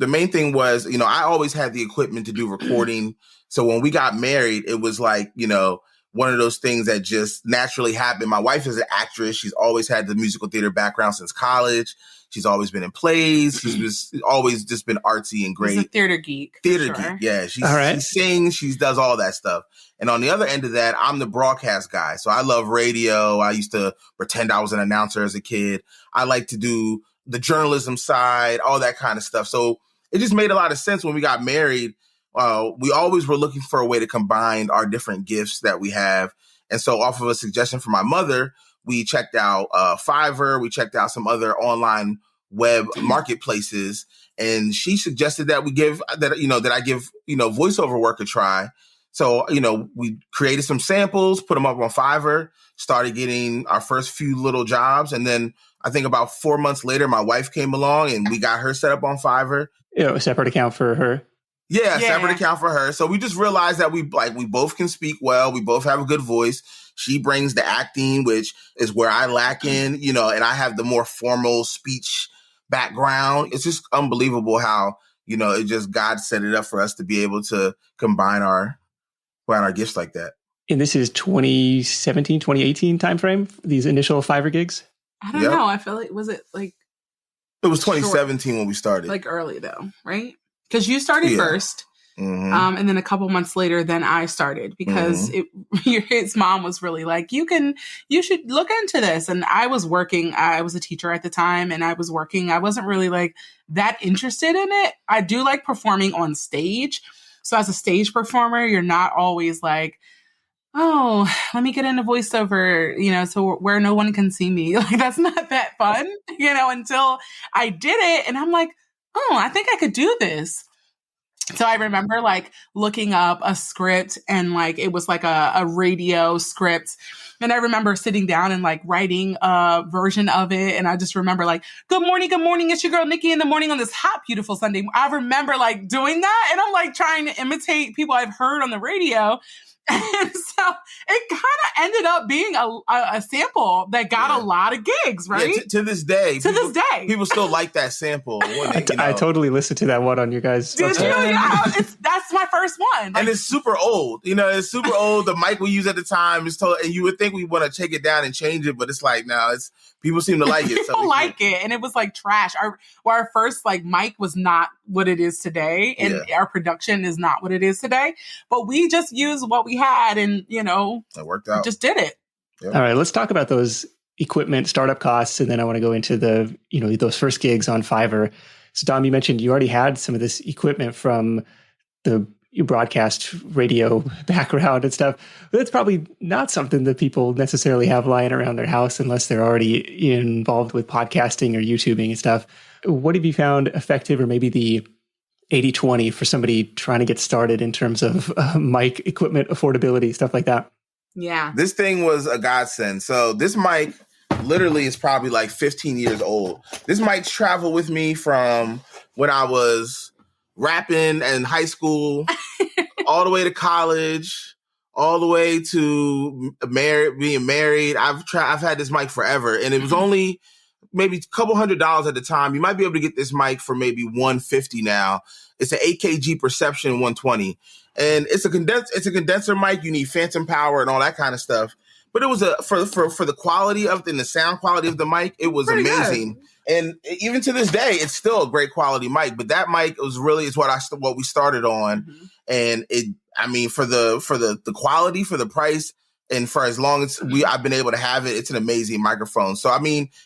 the main thing was, I always had the equipment to do recording. So when we got married, it was like, one of those things that just naturally happened. My wife is an actress. She's always had the musical theater background since college. She's always been in plays. She's always just been artsy and great. She's a theater geek. Geek, yeah. She sings. She does all that stuff. And on the other end of that, I'm the broadcast guy. So I love radio. I used to pretend I was an announcer as a kid. I like to do the journalism side, all that kind of stuff. So it just made a lot of sense when we got married. We always were looking for a way to combine our different gifts that we have. And so off of a suggestion from my mother, we checked out Fiverr. We checked out some other online web marketplaces. And she suggested that I give voiceover work a try. So, we created some samples, put them up on Fiverr, started getting our first few little jobs. And then I think about 4 months later, my wife came along and we got her set up on Fiverr. A separate account for her. Yeah, separate account for her. So we just realized that we both can speak well. We both have a good voice. She brings the acting, which is where I lack in, and I have the more formal speech background. It's just unbelievable how, it just God set it up for us to be able to combine our gifts like that. And this is 2017, 2018 timeframe, these initial Fiverr gigs? I don't know. I feel like, was it like... It was 2017 when we started. Like early though, right? Because you started first. Mm-hmm. And then a couple months later, then I started because his mom was really like, you should look into this. And I was working. I was a teacher at the time and I was working. I wasn't really like that interested in it. I do like performing on stage. So as a stage performer, you're not always like, oh, let me get into voiceover, so where no one can see me. Like, that's not that fun, until I did it. And I'm like, oh, I think I could do this. So I remember like looking up a script and like, it was like a radio script. And I remember sitting down and like writing a version of it. And I just remember like, good morning. It's your girl, Nikki, in the morning on this hot, beautiful Sunday. I remember like doing that. And I'm like trying to imitate people I've heard on the radio. And so it kind of ended up being a sample that got a lot of gigs, right? Yeah, to this day. People still like that sample. I totally listened to that one on your guys' Did you? Yeah, that's my first one. And it's super old. It's super old. The mic we used at the time is told, and you would think we want to take it down and change it, but it's like, no, people seem to like it. People like it. And it was like trash. Our first like mic was not what it is today. And our production is not what it is today. But we just used what we had and, it worked out. Just did it. Yep. All right, let's talk about those equipment startup costs. And then I want to go into those first gigs on Fiverr. So Dom, you mentioned you already had some of this equipment from the broadcast radio background and stuff. But that's probably not something that people necessarily have lying around their house unless they're already involved with podcasting or YouTubing and stuff. What have you found effective, or maybe the 80-20 for somebody trying to get started in terms of mic equipment affordability, stuff like that? Yeah. This thing was a godsend. So this mic literally is probably like 15 years old. This mic traveled with me from when I was rapping in high school, all the way to college, all the way to being married. I've had this mic forever, and it was only maybe a couple $100 at the time. You might be able to get this mic for maybe $150 now. It's an 8KG Perception 120, and it's a condenser mic. You need phantom power and all that kind of stuff. But it was for the quality of and the sound quality of the mic, it was pretty amazing. Good. And even to this day, it's still a great quality mic. But that mic is what we started on, and for the quality, for the price, and for as long as I've been able to have it, it's an amazing microphone. So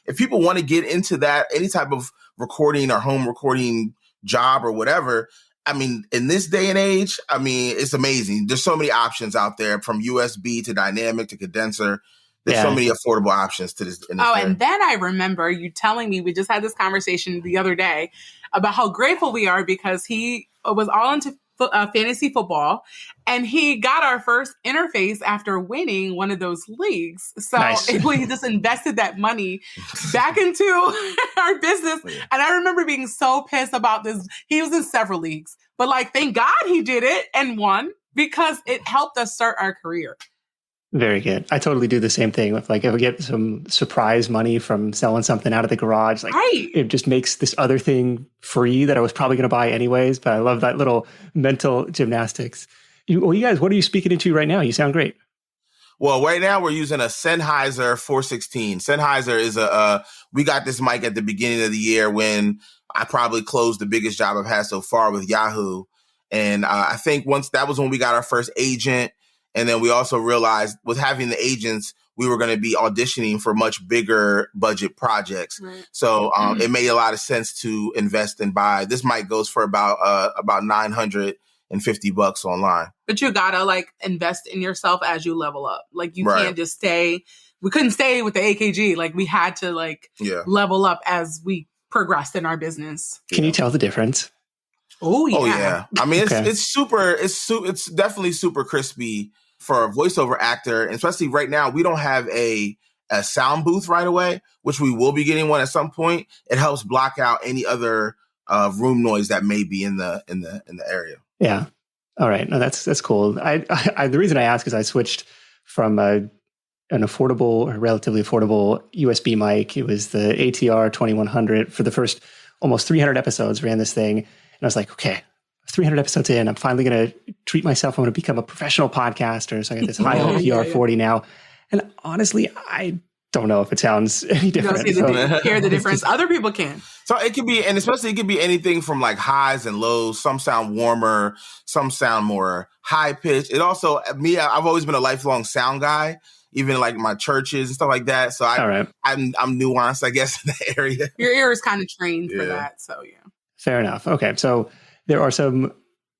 if people want to get into that, any type of recording or home recording job or whatever, in this day and age, it's amazing. There's so many options out there, from USB to dynamic to condenser. There's so many affordable options to this. And then I remember you telling me, we just had this conversation the other day about how grateful we are because he was all into fantasy football, and he got our first interface after winning one of those leagues. So we just invested that money back into our business. And I remember being so pissed about this. He was in several leagues, but thank God he did it and won, because it helped us start our career. Very good. I totally do the same thing with like if I get some surprise money from selling something out of the garage, like it just makes this other thing free that I was probably going to buy anyways. But I love that little mental gymnastics. You guys, what are you speaking into right now? You sound great. Well, right now we're using a Sennheiser 416. Sennheiser is we got this mic at the beginning of the year when I probably closed the biggest job I've had so far with Yahoo. And I think once that was when we got our first agent. And then we also realized with having the agents, we were going to be auditioning for much bigger budget projects. Right. So it made a lot of sense to invest and buy. This mic goes for about $950 online. But you gotta like invest in yourself as you level up. Like you can't just stay. We couldn't stay with the AKG. Like we had to level up as we progressed in our business. Can you tell the difference? Oh yeah. Oh yeah. I mean, it's definitely super crispy for a voiceover actor, and especially right now, we don't have a sound booth right away, which we will be getting one at some point. It helps block out any other room noise that may be in the area. Yeah. All right. No, that's cool. The reason I ask is I switched from an affordable or relatively affordable USB mic. It was the ATR 2100 for the first almost 300 episodes. Ran this thing, and I was like, okay. 300 episodes in, I'm finally going to treat myself. I'm going to become a professional podcaster. So I got this high-end PR40 now. And honestly, I don't know if it sounds any different. You don't hear the difference. Other people can. So it could be, and especially it could be anything from like highs and lows. Some sound warmer, some sound more high pitched. It also, I've always been a lifelong sound guy, even like my churches and stuff like that. So I'm nuanced, I guess, in the area. Your ear is kind of trained for that. So yeah. Fair enough. Okay. So there are some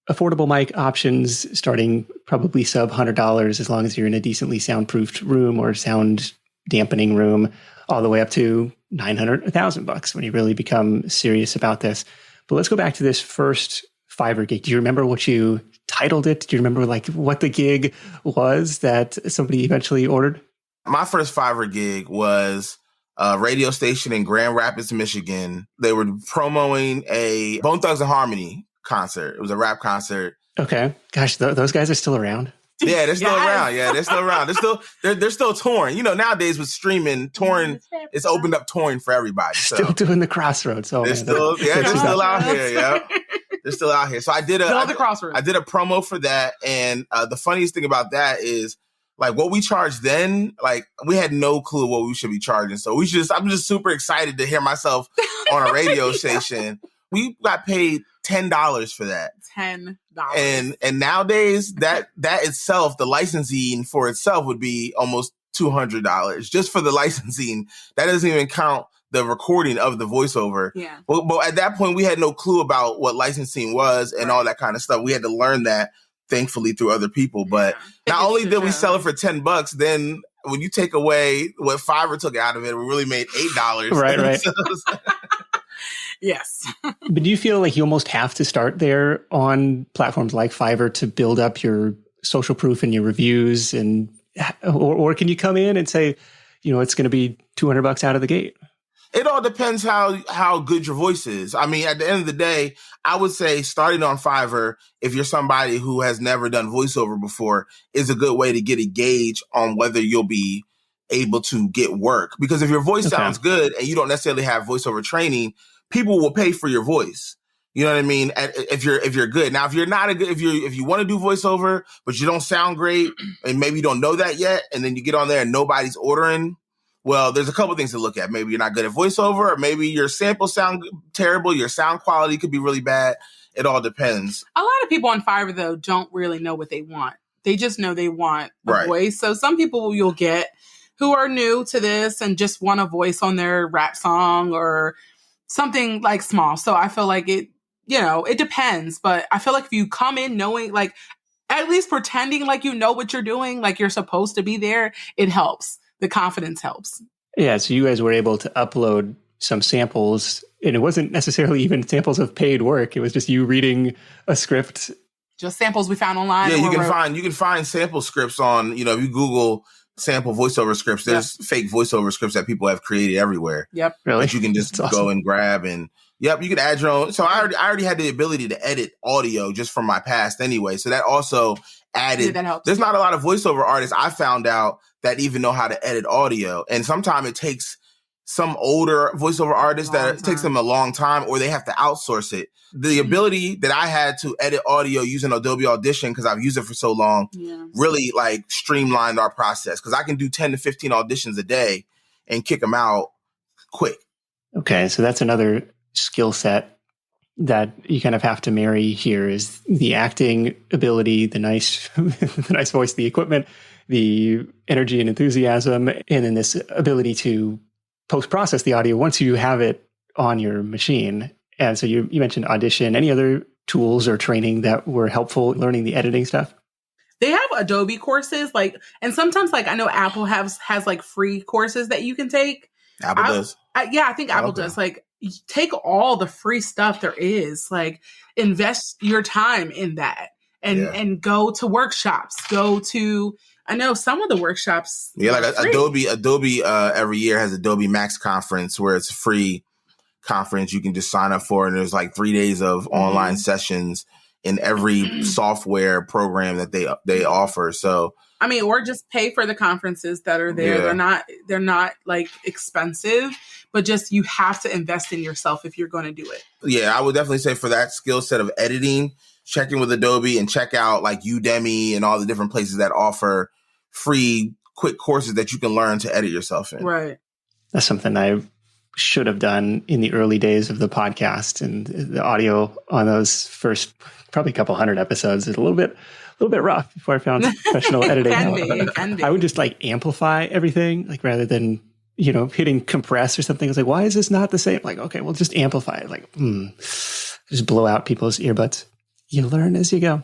affordable mic options starting probably sub $100 as long as you're in a decently soundproofed room or sound dampening room, all the way up to $900, $1,000 when you really become serious about this. But let's go back to this first Fiverr gig. Do you remember what you titled it? Do you remember like what the gig was that somebody eventually ordered? My first Fiverr gig was a radio station in Grand Rapids, Michigan. They were promoting a Bone Thugs and Harmony concert. It was a rap concert. Okay. Gosh, those guys are still around. Yeah, they're still around. Yeah, they're still around. They're still touring. You know, nowadays with streaming, touring, it's opened up touring for everybody. So. Still doing the Crossroads. Oh, they're still out here. Yeah, they're still out here. So I did a promo for that, and the funniest thing about that is like what we charged then. Like we had no clue what we should be charging. So I'm just super excited to hear myself on a radio station. We got paid $10 for that. $10. And nowadays that itself, the licensing for itself would be almost $200 just for the licensing. That doesn't even count the recording of the voiceover. Yeah. But at that point we had no clue about what licensing was and all that kind of stuff. We had to learn that thankfully through other people. But not only did we sell it for $10, then when you take away what Fiverr took out of it, we really made $8. Right. Yes. But do you feel like you almost have to start there on platforms like Fiverr to build up your social proof and your reviews, and or can you come in and say, you know, it's going to be $200 out of the gate? It all depends how good your voice is. I mean, at the end of the day, I would say starting on Fiverr, if you're somebody who has never done voiceover before, is a good way to get a gauge on whether you'll be able to get work. Because if your voice sounds good and you don't necessarily have voiceover training, people will pay for your voice. You know what I mean? If you're good. Now, if you're not if you want to do voiceover, but you don't sound great and maybe you don't know that yet, and then you get on there and nobody's ordering, well, there's a couple things to look at. Maybe you're not good at voiceover, or maybe your samples sound terrible. Your sound quality could be really bad. It all depends. A lot of people on Fiverr, though, don't really know what they want. They just know they want a voice. So some people you'll get who are new to this and just want a voice on their rap song or something like small. So I feel like it depends. But I feel like if you come in knowing, like, at least pretending like you know what you're doing, like you're supposed to be there, it helps. The confidence helps. Yeah. So you guys were able to upload some samples, and it wasn't necessarily even samples of paid work. It was just you reading a script. Just samples we found online. Yeah, you can find sample scripts on, if you Google sample voiceover scripts, there's fake voiceover scripts that people have created everywhere. Yep. Really? That you can just go and grab and Yep, you can add your own. So I already had the ability to edit audio just from my past anyway. So that also added. Yeah, that helps. There's not a lot of voiceover artists I found out that even know how to edit audio. And sometimes it takes some older voiceover artists that it takes them a long time, or they have to outsource it. The ability that I had to edit audio using Adobe Audition, because I've used it for so long, really like streamlined our process. Because I can do 10 to 15 auditions a day and kick them out quick. Okay, so that's another skill set that you kind of have to marry here is the acting ability, the nice voice, the equipment, the energy and enthusiasm, and then this ability to post-process the audio once you have it on your machine. And so you mentioned Audition. Any other tools or training that were helpful learning the editing stuff? They have Adobe courses, and sometimes I know Apple has like free courses that you can take. Apple does. I think Apple does. Take all the free stuff there is, invest your time in that and go to workshops, I know some of the workshops. Yeah, like Adobe every year has Adobe Max Conference where it's a free conference you can just sign up for. And there's 3 days of online sessions in every software program that they offer. So, or just pay for the conferences that are there. Yeah. They're not expensive, but just you have to invest in yourself if you're going to do it. Yeah, I would definitely say for that skill set of editing, check in with Adobe and check out Udemy and all the different places that offer free quick courses that you can learn to edit yourself in. Right. That's something I should have done in the early days of the podcast, and the audio on those first probably couple hundred episodes is a little bit rough before I found professional editing. It can be. I would just amplify everything, rather than, hitting compress or something. It's why is this not the same? Okay, well, just amplify it. Just blow out people's earbuds. You learn as you go.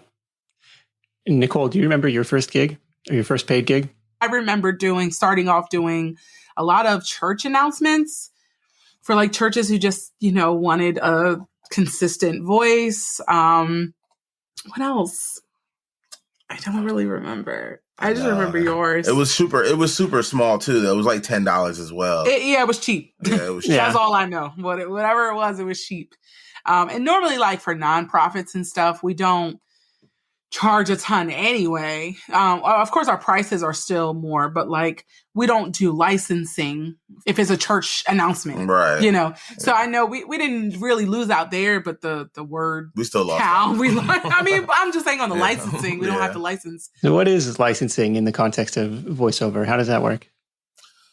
Nicole, do you remember your first gig or your first paid gig? I remember starting off doing a lot of church announcements for churches who just, wanted a consistent voice. What else? I don't really remember. I just remember yours. It was super small too, though. It was $10 as well. It was cheap. Yeah, it was cheap. That's all I know. Whatever it was cheap. And normally for nonprofits and stuff, we don't charge a ton anyway. Of course, our prices are still more, but we don't do licensing if it's a church announcement, right? So I know we didn't really lose out there, but the word we still lost. I'm just saying on the licensing, we don't have to license. So what is licensing in the context of voiceover? How does that work?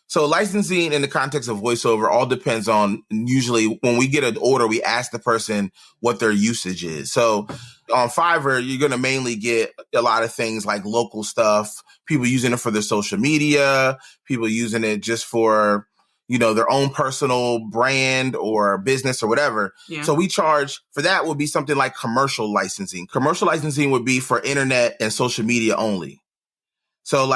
So licensing in the context of voiceover all depends on, usually when we get an order, we ask the person what their usage is. So on Fiverr, you're going to mainly get a lot of things like local stuff, people using it for their social media, people using it just for, their own personal brand or business or whatever. Yeah. So we charge for that would be something like commercial licensing. Commercial licensing would be for internet and social media only. So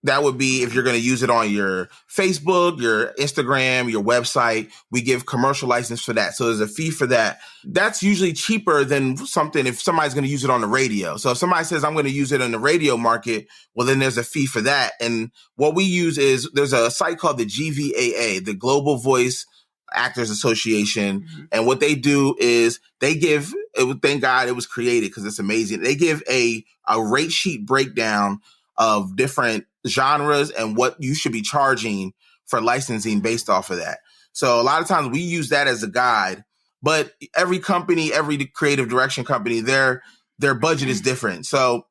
that would be if you're going to use it on your Facebook, your Instagram, your website, we give commercial license for that. So there's a fee for that. That's usually cheaper than something if somebody's going to use it on the radio. So if somebody says, I'm going to use it in the radio market, well, then there's a fee for that. And what we use is there's a site called the GVAA, the Global Voice Actors Association. Mm-hmm. And what they do is they give, thank God it was created because it's amazing. They give a rate sheet breakdown of different genres and what you should be charging for licensing based off of that. So a lot of times we use that as a guide, but every company, every creative direction company, their budget is different. So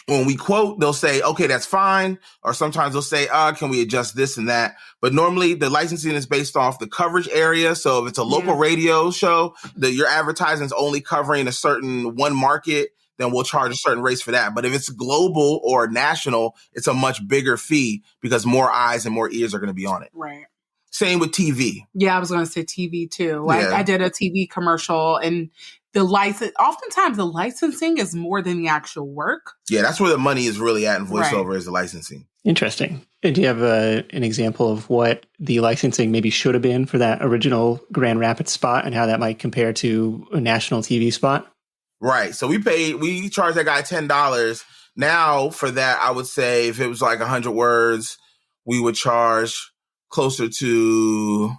when we quote, they'll say, okay, that's fine. Or sometimes they'll say, can we adjust this and that? But normally the licensing is based off the coverage area. So if it's a local radio show that your advertising is only covering a certain one market, then we'll charge a certain rates for that. But if it's global or national, it's a much bigger fee because more eyes and more ears are going to be on it. Right. Same with TV. Yeah, I was going to say TV too. I did a TV commercial, and oftentimes the licensing is more than the actual work. Yeah, that's where the money is really at in voiceover is the licensing. Interesting. Do you have an example of what the licensing maybe should have been for that original Grand Rapids spot and how that might compare to a national TV spot? Right. So we charged that guy $10. Now for that, I would say if it was 100 words, we would charge closer to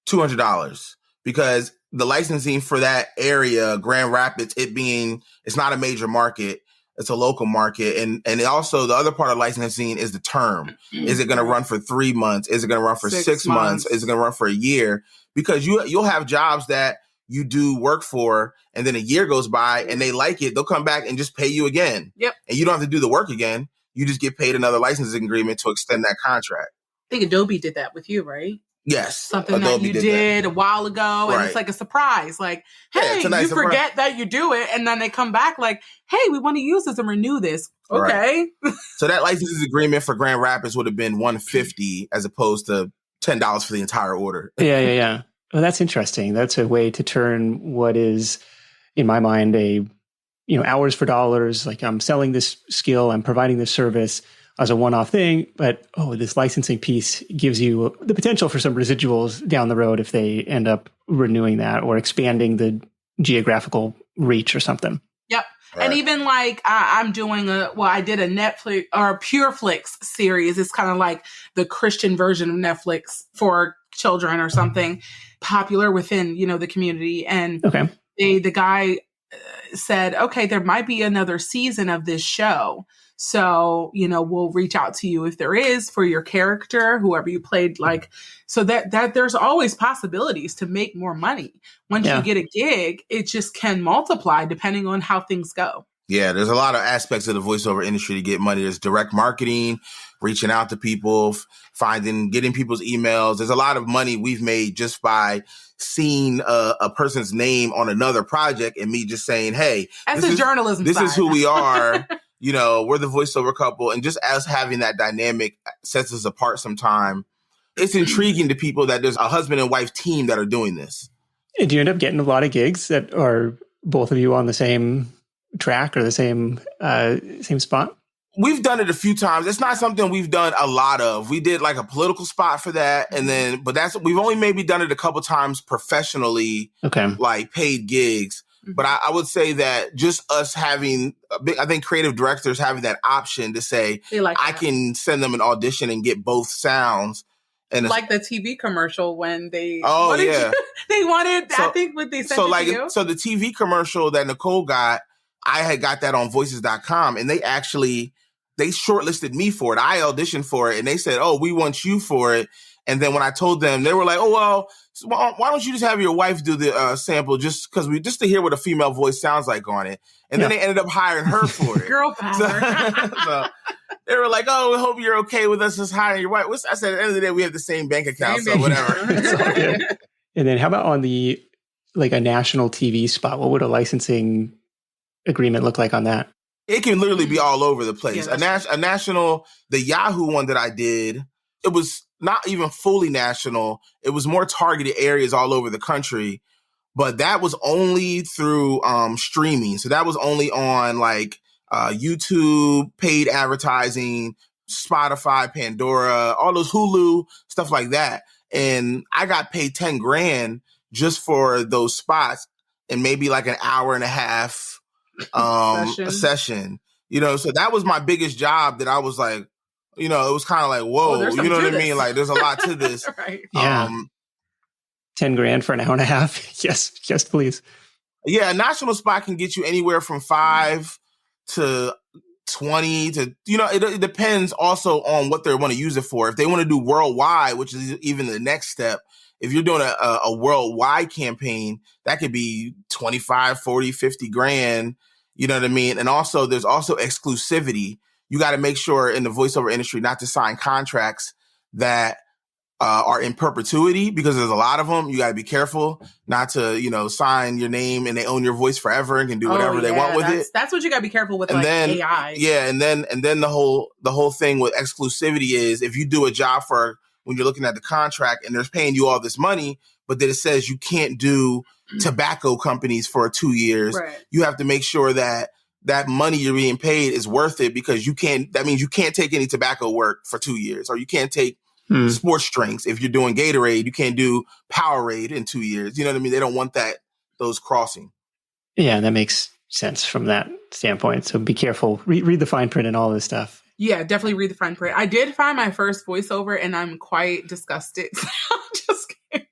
$200 because the licensing for that area, Grand Rapids, it's not a major market. It's a local market. And also the other part of licensing is the term. Is it going to run for 3 months? Is it going to run for 6 months? Is it going to run for a year? Because you'll have jobs that you do work for and then a year goes by and they like it. They'll come back and just pay you again. Yep. And you don't have to do the work again. You just get paid another licensing agreement to extend that contract. I think Adobe did that with you, right? Yes. Something Adobe that you did a while ago. And it's like a surprise. Like, hey, you surprise. Forget that you do it. And then they come back like, hey, we want to use this and renew this. Okay. Right. So that licensing agreement for Grand Rapids would have been $150 as opposed to $10 for the entire order. Yeah. Well, that's interesting. That's a way to turn what is, in my mind, hours for dollars. Like I'm selling this skill, I'm providing this service as a one-off thing, but this licensing piece gives you the potential for some residuals down the road if they end up renewing that or expanding the geographical reach or something. Yep. Right. And even like I'm doing I did a Netflix or a PureFlix series. It's kind of like the Christian version of Netflix for children or something popular within, the community. And the guy said, okay, there might be another season of this show. So, we'll reach out to you if there is for your character, whoever you played, like, so that there's always possibilities to make more money. Once you get a gig, it just can multiply depending on how things go. Yeah, there's a lot of aspects of the voiceover industry to get money. There's direct marketing, reaching out to people, getting people's emails. There's a lot of money we've made just by seeing a person's name on another project and me just saying, hey, this is who we are. We're the voiceover couple, and just us having that dynamic sets us apart sometime. It's intriguing to people that there's a husband and wife team that are doing this. Do you end up getting a lot of gigs that are both of you on the same track or the same spot? We've done it a few times. It's not something we've done a lot of. We did like a political spot for that. And but we've only maybe done it a couple times professionally, like paid gigs. But I would say that just us having, I think creative directors having that option to say, I can send them an audition and get both sounds. And like the TV commercial when they, they wanted, I think what they sent to you. So the TV commercial that Nicole got, I had got that on voices.com and they shortlisted me for it. I auditioned for it and they said, we want you for it. And then when I told them, they were like, why don't you just have your wife do the sample just to hear what a female voice sounds like on it. And then they ended up hiring her for it. Girl power. So they were like, we hope you're okay with us just hiring your wife. I said, at the end of the day, we have the same bank account, so whatever. And then how about on a national TV spot? What would a licensing agreement look like on that? It can literally be all over the place. Yeah, a national, the Yahoo one that I did, it was not even fully national. It was more targeted areas all over the country, but that was only through streaming. So that was only on YouTube, paid advertising, Spotify, Pandora, all those Hulu, stuff like that. And I got paid $10,000 just for those spots and maybe like an hour and a half a session. So that was my biggest job that I was like, it was kind of like, whoa, you know what I mean? Like, there's a lot to this. Right. Yeah. $10,000 for an hour and a half. Yes, please. Yeah, a national spot can get you anywhere from 5 to 20 to, it depends also on what they want to use it for. If they want to do worldwide, which is even the next step, if you're doing a worldwide campaign, that could be 25, 40, 50 grand. You know what I mean? And also, there's also exclusivity. You got to make sure in the voiceover industry not to sign contracts that are in perpetuity, because there's a lot of them. You got to be careful not to, sign your name and they own your voice forever and can do whatever they want with it. That's what you got to be careful with, AI. Yeah, and then the whole thing with exclusivity is if you do a job for when you're looking at the contract and they're paying you all this money, but then it says you can't do tobacco companies for 2 years. Right. You have to make sure that money you're being paid is worth it, because that means you can't take any tobacco work for 2 years, or you can't take sports drinks. If you're doing Gatorade, you can't do Powerade in 2 years. You know what I mean? They don't want those crossing. Yeah, that makes sense from that standpoint. So be careful. Read the fine print and all this stuff. Yeah, definitely read the fine print. I did find my first voiceover and I'm quite disgusted. I'm just kidding.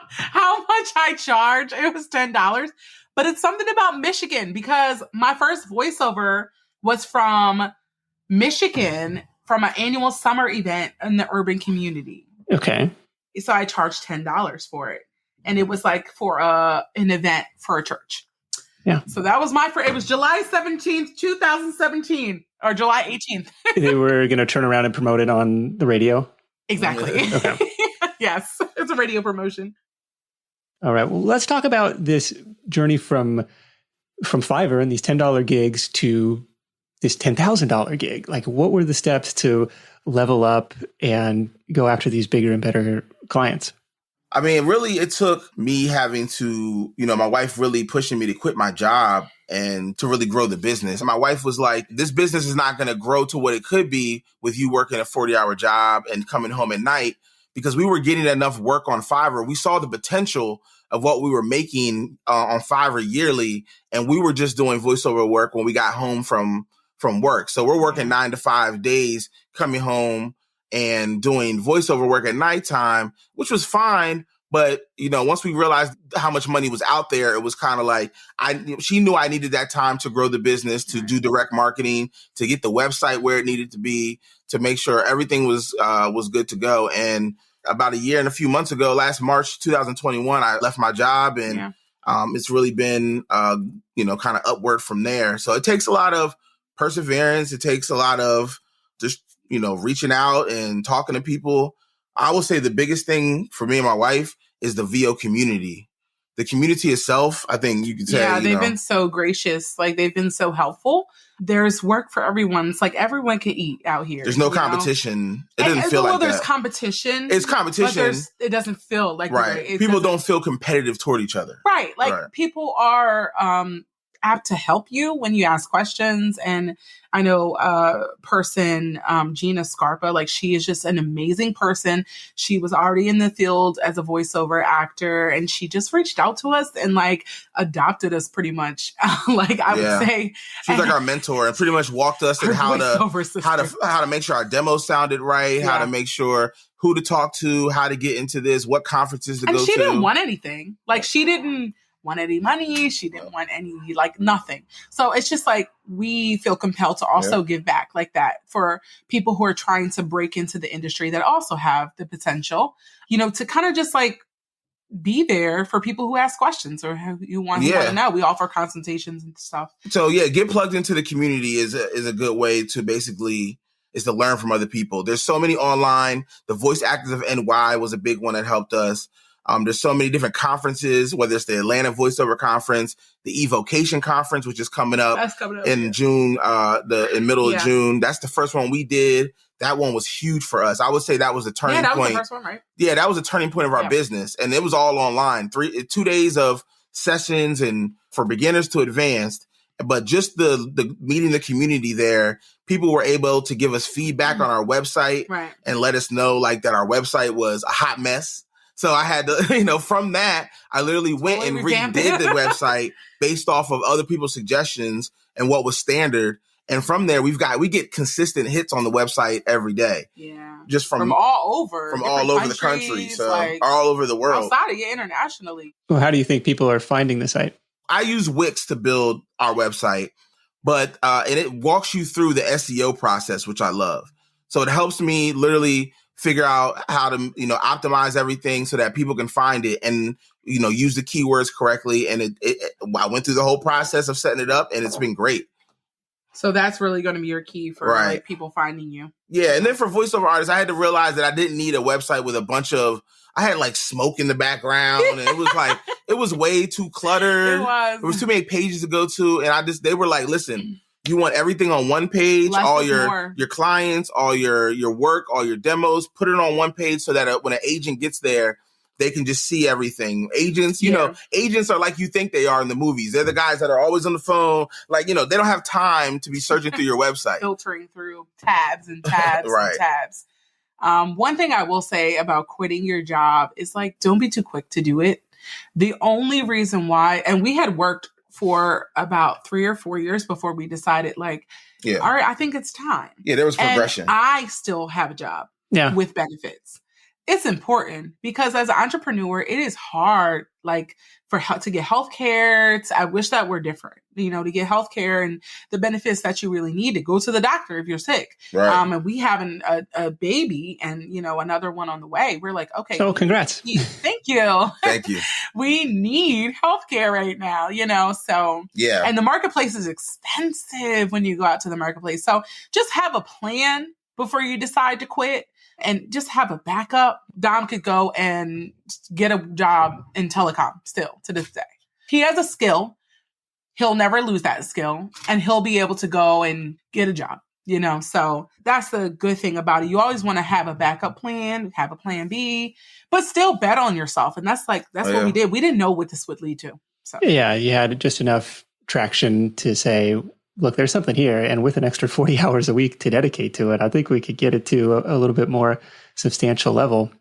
how much I charge. It was $10. But it's something about Michigan because my first voiceover was from Michigan from an annual summer event in the urban community. Okay. So I charged $10 for it. And it was like for an event for a church. Yeah. So that was it was July 17th, 2017 or July 18th. They were going to turn around and promote it on the radio. Exactly. Okay. Yes. It's a radio promotion. All right. Well, let's talk about this journey from Fiverr and these $10 gigs to this $10,000 gig. Like, what were the steps to level up and go after these bigger and better clients? I mean, really, it took me having to, my wife really pushing me to quit my job and to really grow the business. My wife was like, this business is not going to grow to what it could be with you working a 40-hour job and coming home at night, because we were getting enough work on Fiverr. We saw the potential of what we were making on Fiverr yearly, and we were just doing voiceover work when we got home from work. So we're working 9 to 5 days, coming home and doing voiceover work at nighttime, which was fine. But, once we realized how much money was out there, it was kind of like, she knew I needed that time to grow the business, to do direct marketing, to get the website where it needed to be, to make sure everything was good to go. And about a year and a few months ago, last March 2021, I left my job, and it's really been, kind of upward from there. So it takes a lot of perseverance. It takes a lot of just, reaching out and talking to people. I will say the biggest thing for me and my wife is the VO community. The community itself, I think you could say. Yeah, they've been so gracious. Like, they've been so helpful. There's work for everyone. It's like everyone can eat out here. There's no competition. It doesn't feel like that. There's competition. It's competition. But it doesn't feel like right. People don't feel competitive toward each other. Right. Like, people are apt to help you when you ask questions. And I know Gina Scarpa, like, she is just an amazing person. She was already in the field as a voiceover actor, and she just reached out to us and like adopted us pretty much. Like, I would say she's like our mentor and pretty much walked us in how to make sure our demos sounded right, how to make sure who to talk to, how to get into this, what conferences to go to. And she didn't want anything. Like, she didn't want any money. She didn't want any, like, nothing. So it's just like, we feel compelled to also give back like that for people who are trying to break into the industry that also have the potential, to kind of just like be there for people who ask questions or who want to know. We offer consultations and stuff. So get plugged into the community is a good way to basically is to learn from other people. There's so many online. The Voice Actors of NY was a big one that helped us. There's so many different conferences, whether it's the Atlanta Voiceover Conference, the eVocation Conference, which is coming up in June, in middle of June. That's the first one we did. That one was huge for us. I would say that was a turning point. Yeah, that was the first one, right? Yeah, that was a turning point of our business. And it was all online. 2 days of sessions and for beginners to advanced. But just the meeting the community there, people were able to give us feedback on our website and let us know like that our website was a hot mess. So I had to, from that, I literally went and redid the website based off of other people's suggestions and what was standard. And from there, we get consistent hits on the website every day. Yeah. Just from all over. From all over the country. So all over the world. Outside of internationally. Well, how do you think people are finding the site? I use Wix to build our website, but and it walks you through the SEO process, which I love. So it helps me literally figure out how to, optimize everything so that people can find it and, use the keywords correctly. And I went through the whole process of setting it up, and it's been great. So that's really going to be your key for like people finding you. Yeah. And then for voiceover artists, I had to realize that I didn't need a website with I had like smoke in the background, and it was like, it was way too cluttered. There was too many pages to go to. And they were like, listen, you want everything on one page, all your clients, all your work, all your demos, put it on one page so that when an agent gets there, they can just see everything. Agents, agents are like you think they are in the movies. They're the guys that are always on the phone. Like, they don't have time to be searching through your website. Filtering through tabs and tabs and tabs. One thing I will say about quitting your job is like, don't be too quick to do it. The only reason why, and we had worked for about 3 or 4 years before we decided like, all right, I think it's time. Yeah, there was progression. And I still have a job with benefits. it's important because as an entrepreneur, it is hard, like to get healthcare. I wish that were different, to get healthcare and the benefits that you really need to go to the doctor if you're sick. Right. And we having a baby and, another one on the way. We're like, okay. So congrats. Thank you. Thank you. We need healthcare right now, so. Yeah. And the marketplace is expensive when you go out to the marketplace. So just have a plan before you decide to quit. And just have a backup. Dom could go and get a job in telecom still to this day. He has a skill. He'll never lose that skill. And he'll be able to go and get a job, So that's the good thing about it. You always want to have a backup plan, have a plan B, but still bet on yourself. And that's what we did. We didn't know what this would lead to. So yeah, you had just enough traction to say, look, there's something here. And with an extra 40 hours a week to dedicate to it, I think we could get it to a little bit more substantial level.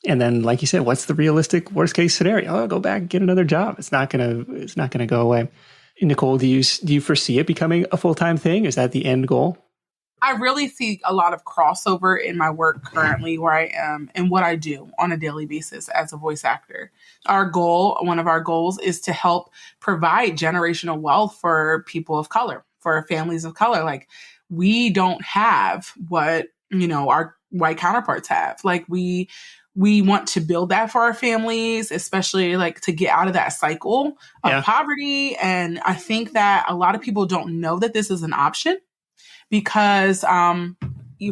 And then, like you said, what's the realistic worst case scenario? Oh, go back and get another job. It's not gonna go away. Nicole, do you foresee it becoming a full-time thing? Is that the end goal? I really see a lot of crossover in my work currently where I am and what I do on a daily basis as a voice actor. One of our goals is to help provide generational wealth for people of color, for families of color. Like, we don't have what, our white counterparts have. Like, we want to build that for our families, especially like to get out of that cycle of poverty. And I think that a lot of people don't know that this is an option because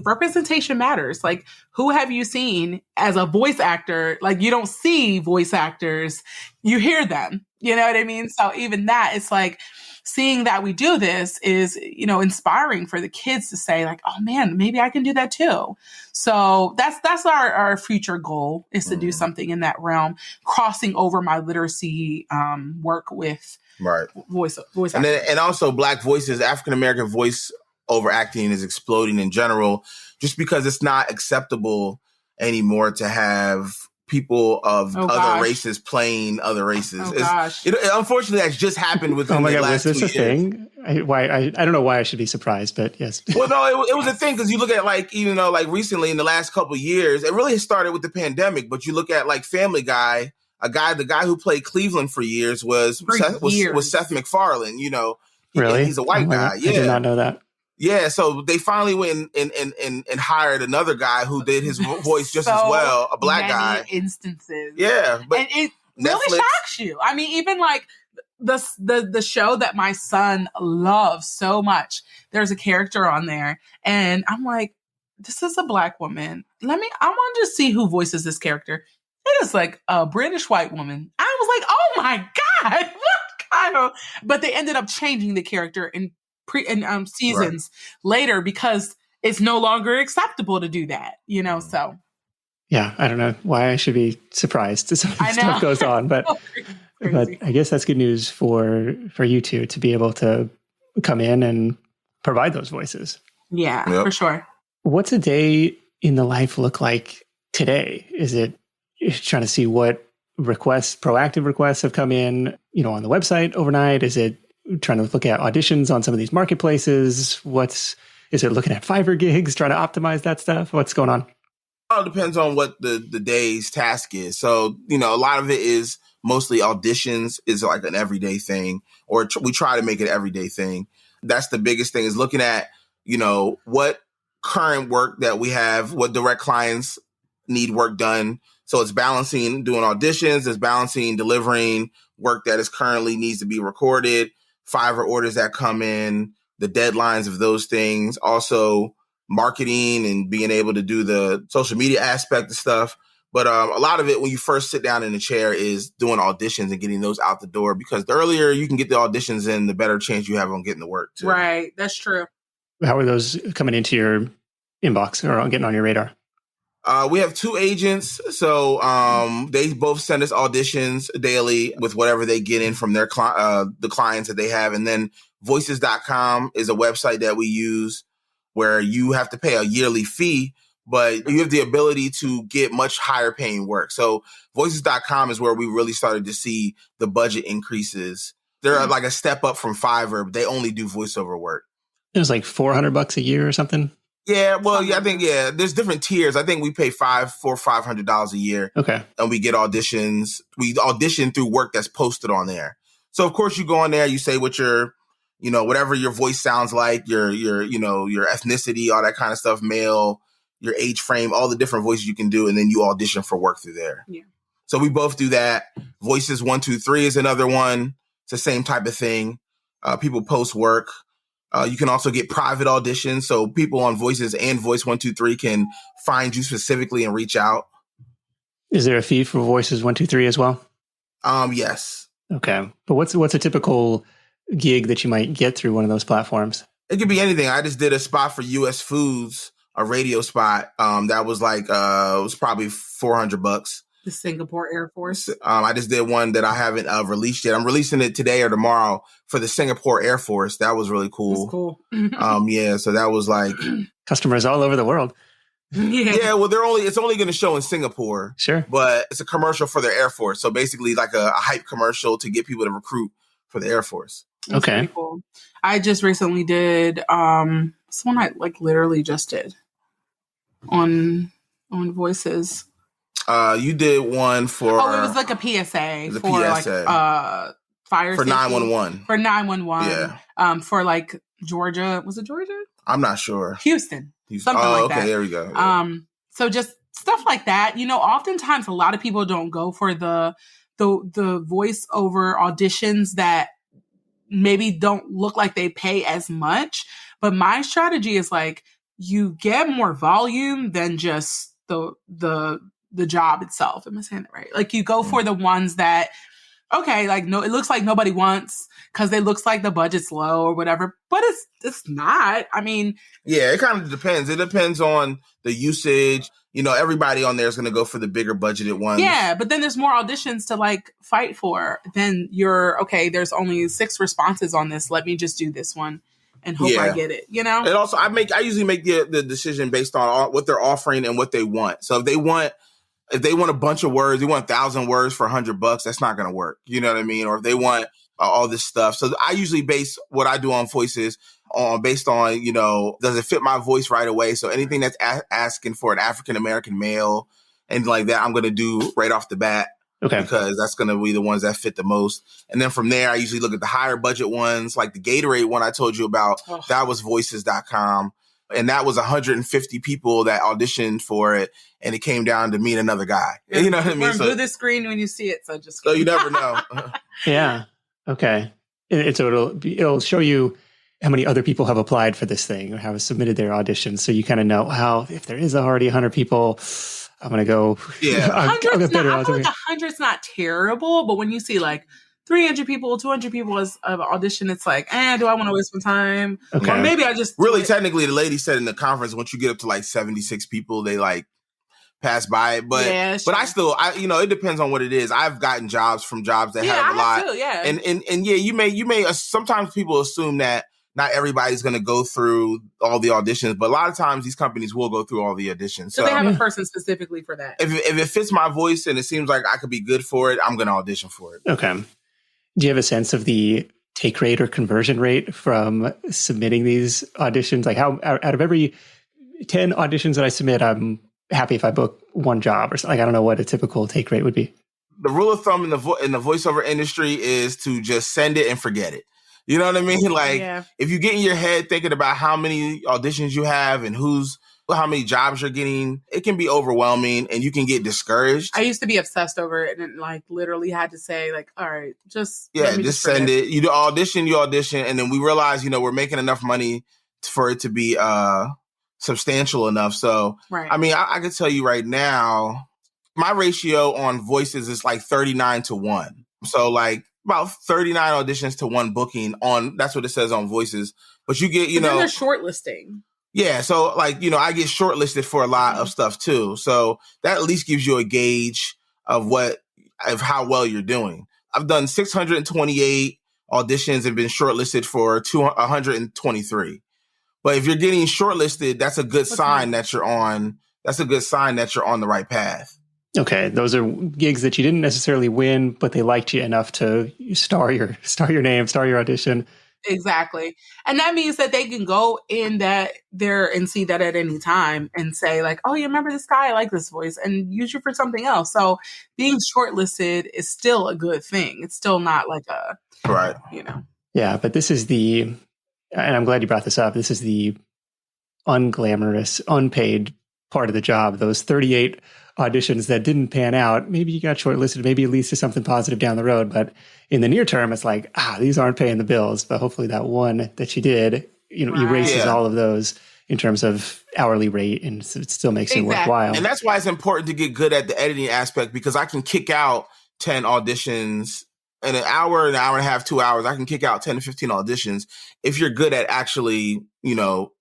representation matters. Like, who have you seen as a voice actor? Like, you don't see voice actors, you hear them. You know what I mean? So even that, it's like seeing that we do this is, inspiring for the kids to say like, oh man, maybe I can do that too. So that's our future goal, is to do something in that realm, crossing over my literacy work with voice and also Black voices, African-American voice over acting is exploding in general, just because it's not acceptable anymore to have people of other races playing other races. Unfortunately, that's just happened within the last 2 years. Was this a thing? I don't know why I should be surprised, but yes. Well, no, it was a thing because you look at recently in the last couple of years, it really started with the pandemic. But you look at like Family Guy, the guy who played Cleveland for years was Seth MacFarlane. Really? He's a white guy. Yeah, I did not know that. Yeah, so they finally went and hired another guy who did his voice just as well, a Black guy. Instances. Yeah, but and it really shocks you. I mean, even like the show that my son loves so much, there's a character on there, and I'm like, this is a Black woman. I want to see who voices this character. It is like a British white woman. I was like, oh my God, what kind of? But they ended up changing the character in seasons later because it's no longer acceptable to do that, so. Yeah, I don't know why I should be surprised as stuff goes on, but I guess that's good news for you two to be able to come in and provide those voices. Yeah, for sure. What's a day in the life look like today? Is it trying to see what proactive requests have come in, on the website overnight? Is it trying to look at auditions on some of these marketplaces? Is it looking at Fiverr gigs, trying to optimize that stuff? What's going on? It depends on what the day's task is. So, a lot of it is mostly auditions is like an everyday thing, or we try to make it an everyday thing. That's the biggest thing, is looking at, what current work that we have, what direct clients need work done. So it's balancing doing auditions, it's balancing delivering work that is currently needs to be recorded, Fiverr orders that come in, the deadlines of those things, also marketing and being able to do the social media aspect of stuff. But a lot of it, when you first sit down in the chair, is doing auditions and getting those out the door, because the earlier you can get the auditions in, the better chance you have on getting the work too. Right. That's true. How are those coming into your inbox or getting on your radar? We have 2 agents, so they both send us auditions daily with whatever they get in from their the clients that they have. And then voices.com is a website that we use where you have to pay a yearly fee, but you have the ability to get much higher paying work. So voices.com is where we really started to see the budget increases. They're like a step up from Fiverr, but they only do voiceover work. It was like $400 a year or something. Yeah, well, I think there's different tiers. I think we pay $500 a year. Okay, and we get auditions. We audition through work that's posted on there. So of course you go on there, you say what your, whatever your voice sounds like, your ethnicity, all that kind of stuff, male, your age frame, all the different voices you can do, and then you audition for work through there. Yeah. So we both do that. Voices 1, 2, 3 is another one. It's the same type of thing. People post work. You can also get private auditions. So people on Voices and Voice 1, 2, 3 can find you specifically and reach out. Is there a fee for Voices 1, 2, 3 as well? Yes. Okay. But what's a typical gig that you might get through one of those platforms? It could be anything. I just did a spot for US Foods, a radio spot. That was like, it was probably $400. The Singapore Air Force. I just did one that I haven't released yet. I'm releasing it today or tomorrow for the Singapore Air Force. That was really cool. That's cool. Yeah. So that was like customers all over the world. Yeah. Well, it's only going to show in Singapore. Sure. But it's a commercial for their Air Force. So basically like a hype commercial to get people to recruit for the Air Force. That's okay. Cool. I just recently did this one I like literally just did on Voices. You did one for... Oh, it was like a PSA for PSA. Like fire for safety. 911. For 911. Yeah. For like Georgia. Was it Georgia? I'm not sure. Houston. Something like that. Okay, there we go. Yeah. So just stuff like that. Oftentimes a lot of people don't go for the voiceover auditions that maybe don't look like they pay as much. But my strategy is like you get more volume than just the job itself. Am I saying that right? Like you go for the ones that, okay, like no, it looks like nobody wants because it looks like the budget's low or whatever, but it's not. I mean, yeah, it kind of depends. It depends on the usage. Everybody on there is going to go for the bigger budgeted ones. Yeah, but then there's more auditions to like fight for. Then there's only 6 responses on this. Let me just do this one and hope I get it. And also I usually make the decision based on what they're offering and what they want. So if they want a bunch of words, they want 1,000 words for $100, that's not going to work. You know what I mean? Or if they want all this stuff. So I usually base what I do on Voices based on, does it fit my voice right away? So anything that's asking for an African-American male and like that, I'm going to do right off the bat. Okay. Because that's going to be the ones that fit the most. And then from there, I usually look at the higher budget ones, like the Gatorade one I told you about. Oh. That was voices.com. And that was 150 people that auditioned for it. And it came down to me and another guy. Yeah. You know what I mean? So the screen when you see it. So just you never know. Yeah. Okay. So it'll show you how many other people have applied for this thing or have submitted their auditions. So you kind of know how, if there is already 100 people, I'm going to go. Yeah. I feel like 100's not terrible, but when you see like 300 people, 200 people as an audition, it's like, do I want to waste my time? Okay. Or maybe I just... Really, technically, the lady said in the conference, once you get up to like 76 people, they like pass by it. But yeah, but I still, it depends on what it is. I've gotten jobs from jobs that have a lot. Too, yeah. And yeah, you may, sometimes people assume that not everybody's going to go through all the auditions, but a lot of times these companies will go through all the auditions. So they have a person specifically for that. If it fits my voice and it seems like I could be good for it, I'm going to audition for it. Okay. Do you have a sense of the take rate or conversion rate from submitting these auditions? Like how out of every 10 auditions that I submit, I'm happy if I book one job or something. Like, I don't know what a typical take rate would be. The rule of thumb in the voiceover industry is to just send it and forget it. You know what I mean? Like, if you get in your head thinking about how many auditions you have and how many jobs you're getting, it can be overwhelming and you can get discouraged. I used to be obsessed over it and like literally had to say like, all right, just send it. You audition, and then we realize, we're making enough money for it to be substantial enough. So, right. I mean, I can tell you right now, my ratio on Voices is like 39-1. So like about 39 auditions to 1 booking that's what it says on Voices. But you get, then they're shortlisting. Yeah. So like, I get shortlisted for a lot of stuff too. So that at least gives you a gauge of how well you're doing. I've done 628 auditions and been shortlisted for 123. But if you're getting shortlisted, that's a good sign that you're on. That's a good sign that you're on the right path. Okay, those are gigs that you didn't necessarily win, but they liked you enough to star your name, star your audition. Exactly. And that means that they can go in that there and see that at any time and say like, oh, you remember this guy? I like this voice, and use you for something else. So being shortlisted is still a good thing. It's still not like a, right. Yeah, but this is and I'm glad you brought this up. This is the unglamorous, unpaid part of the job. Those 38 auditions that didn't pan out, maybe you got shortlisted, maybe it leads to something positive down the road. But in the near term, it's like, these aren't paying the bills. But hopefully that one that you did, erases all of those in terms of hourly rate, and it still makes it worthwhile. And that's why it's important to get good at the editing aspect, because I can kick out 10 auditions in an hour and a half, 2 hours. I can kick out 10 to 15 auditions if you're good at actually,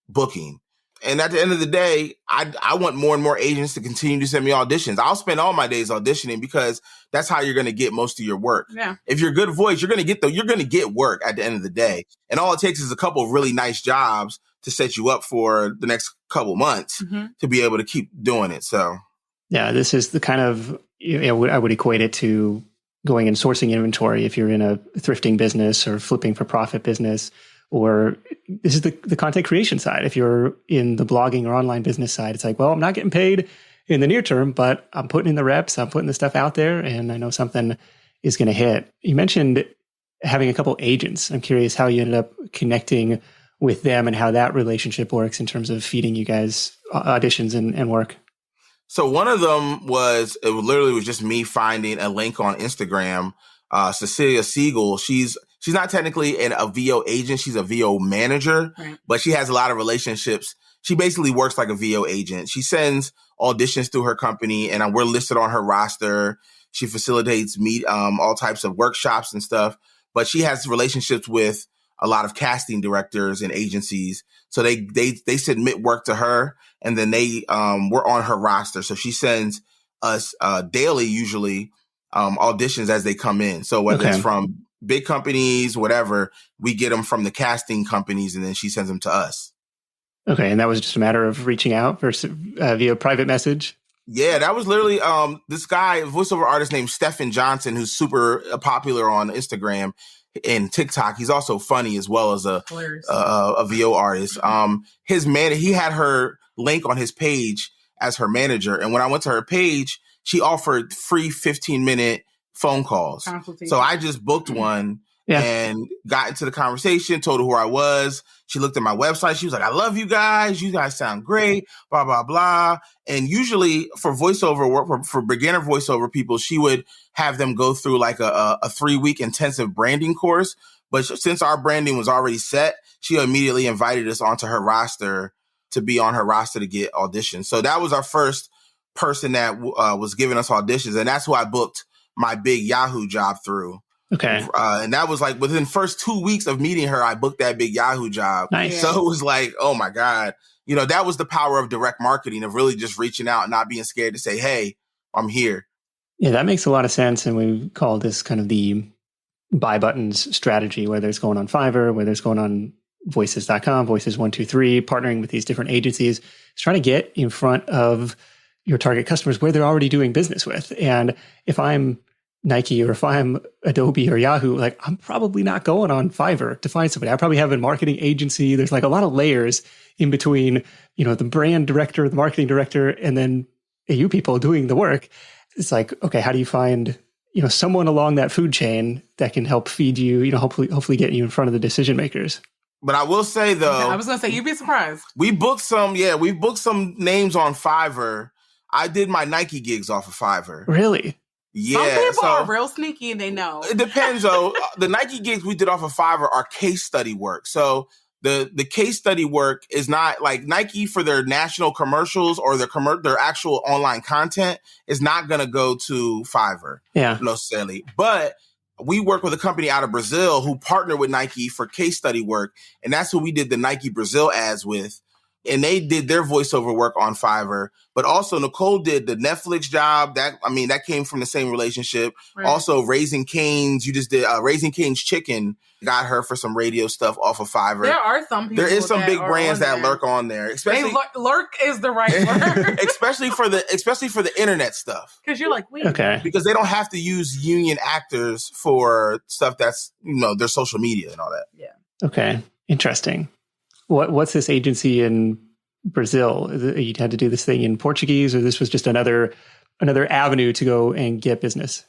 booking. And at the end of the day, I want more and more agents to continue to send me auditions. I'll spend all my days auditioning because that's how you're going to get most of your work. Yeah. If you're a good voice, you're going to get work at the end of the day. And all it takes is a couple of really nice jobs to set you up for the next couple months to be able to keep doing it. So, yeah, this is the kind of, I would equate it to going and sourcing inventory if you're in a thrifting business or flipping for profit business. Or this is the content creation side. If you're in the blogging or online business side, it's like, well, I'm not getting paid in the near term, but I'm putting in the reps, I'm putting the stuff out there, and I know something is going to hit. You mentioned having a couple agents. I'm curious how you ended up connecting with them and how that relationship works in terms of feeding you guys auditions and work. So one of them it literally was just me finding a link on Instagram. Cecilia Siegel, she's not technically a VO agent. She's a VO manager, right, but she has a lot of relationships. She basically works like a VO agent. She sends auditions through her company, and we're listed on her roster. She facilitates all types of workshops and stuff, but she has relationships with a lot of casting directors and agencies. So they submit work to her, and then we're on her roster. So she sends us daily, usually, auditions as they come in. So whether it's from big companies, whatever, we get them from the casting companies, and then she sends them to us. Okay. And that was just a matter of reaching out versus via private message? Yeah, that was literally this guy, a voiceover artist named Stephen Johnson, who's super popular on Instagram and TikTok. He's also funny as well as a VO artist. He had her link on his page as her manager. And when I went to her page, she offered free 15-minute phone calls. So I just booked one and got into the conversation, told her who I was. She looked at my website. She was like, I love you guys. You guys sound great, blah, blah, blah. And usually for voiceover work, for beginner voiceover people, she would have them go through like a 3-week intensive branding course. But since our branding was already set, she immediately invited us onto her roster to be on her roster to get auditions. So that was our first person that was giving us auditions. And that's who I booked my big Yahoo job through. Okay. And that was like within the first 2 weeks of meeting her, I booked that big Yahoo job. Nice. So it was like, oh my God, that was the power of direct marketing, of really just reaching out and not being scared to say, hey, I'm here. Yeah, that makes a lot of sense. And we call this kind of the buy buttons strategy, whether it's going on Fiverr, whether it's going on voices.com, Voices123, partnering with these different agencies. It's trying to get in front of your target customers where they're already doing business with. And if I'm Nike or if I'm Adobe or Yahoo, like I'm probably not going on Fiverr to find somebody. I probably have a marketing agency. There's like a lot of layers in between, the brand director, the marketing director, and then you people doing the work. It's like, okay, how do you find, someone along that food chain that can help feed you, hopefully get you in front of the decision makers? But I will say though, I was going to say, you'd be surprised. We booked some names on Fiverr. I did my Nike gigs off of Fiverr. Really? Yeah. Some people are real sneaky and they know. It depends though. The Nike gigs we did off of Fiverr are case study work. So the case study work is not like Nike for their national commercials or their actual online content is not going to go to Fiverr. Yeah. Necessarily. But we work with a company out of Brazil who partnered with Nike for case study work. And that's who we did the Nike Brazil ads with. And they did their voiceover work on Fiverr. But also Nicole did the Netflix job. That came from the same relationship. Right. Also Raising Cane's, you just did Raising Cane's Chicken, got her for some radio stuff off of Fiverr. There are some people. There is some big brands that lurk on there. Especially lurk is the right word. especially for the internet stuff. Because you're like, wait. Okay. Because they don't have to use union actors for stuff that's, their social media and all that. Yeah. Okay. Interesting. What's this agency in Brazil? You had to do this thing in Portuguese, or this was just another avenue to go and get business?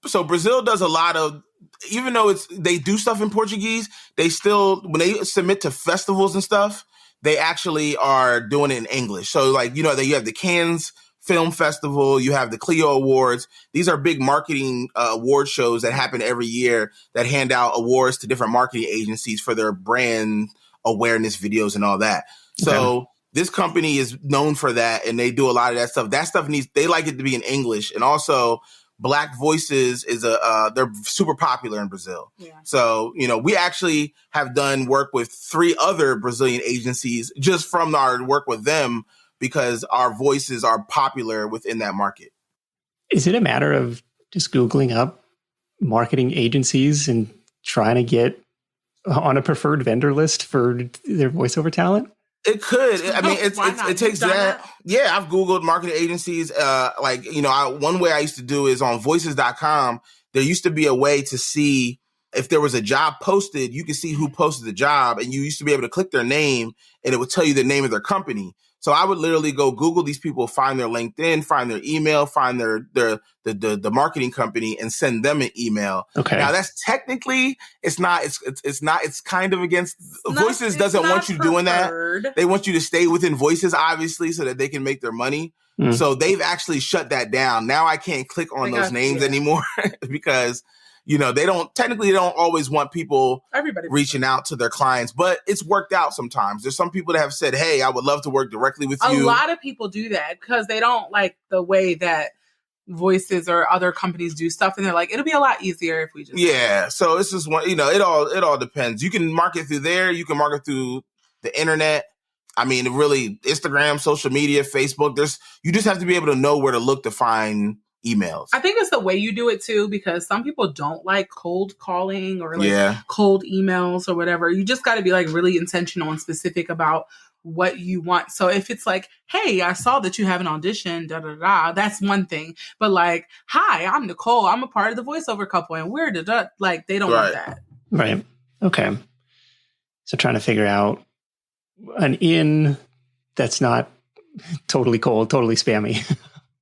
So Brazil does a lot of, even though they do stuff in Portuguese, they still, when they submit to festivals and stuff, they actually are doing it in English. So like, you have the Cannes Film Festival, you have the Clio Awards. These are big marketing award shows that happen every year that hand out awards to different marketing agencies for their brand awareness videos and all that. So this company is known for that, and they do a lot of that stuff. That stuff they like it to be in English. And also Black Voices is they're super popular in Brazil. Yeah. So, we actually have done work with 3 other Brazilian agencies just from our work with them because our voices are popular within that market. Is it a matter of just Googling up marketing agencies and trying to get on a preferred vendor list for their voiceover talent? It could. I mean, it takes that. Yeah, I've Googled marketing agencies. One way I used to do is on voices.com. There used to be a way to see if there was a job posted, you could see who posted the job, and you used to be able to click their name and it would tell you the name of their company. So I would literally go Google these people, find their LinkedIn, find their email, find the marketing company, and send them an email. Okay. Now that's technically it's kind of against Voices doesn't want you doing that. They want you to stay within Voices, obviously, so that they can make their money. Mm. So they've actually shut that down. Now I can't click on those names anymore because they don't always want people reaching out to their clients, but it's worked out sometimes. There's some people that have said, hey, I would love to work directly with you. A lot of people do that because they don't like the way that Voices or other companies do stuff. And they're like, it'll be a lot easier if we just. Yeah. So it's just one, it all depends. You can market through there. You can market through the internet. I mean, really Instagram, social media, Facebook, you just have to be able to know where to look to find emails. I think it's the way you do it too, because some people don't like cold calling or cold emails or whatever. You just got to be like really intentional and specific about what you want. So if it's like, hey, I saw that you have an audition, that's one thing. But like, hi, I'm Nicole. I'm a part of the voiceover couple and we're like, they don't want that. Right. Okay. So trying to figure out an in that's not totally cold, totally spammy.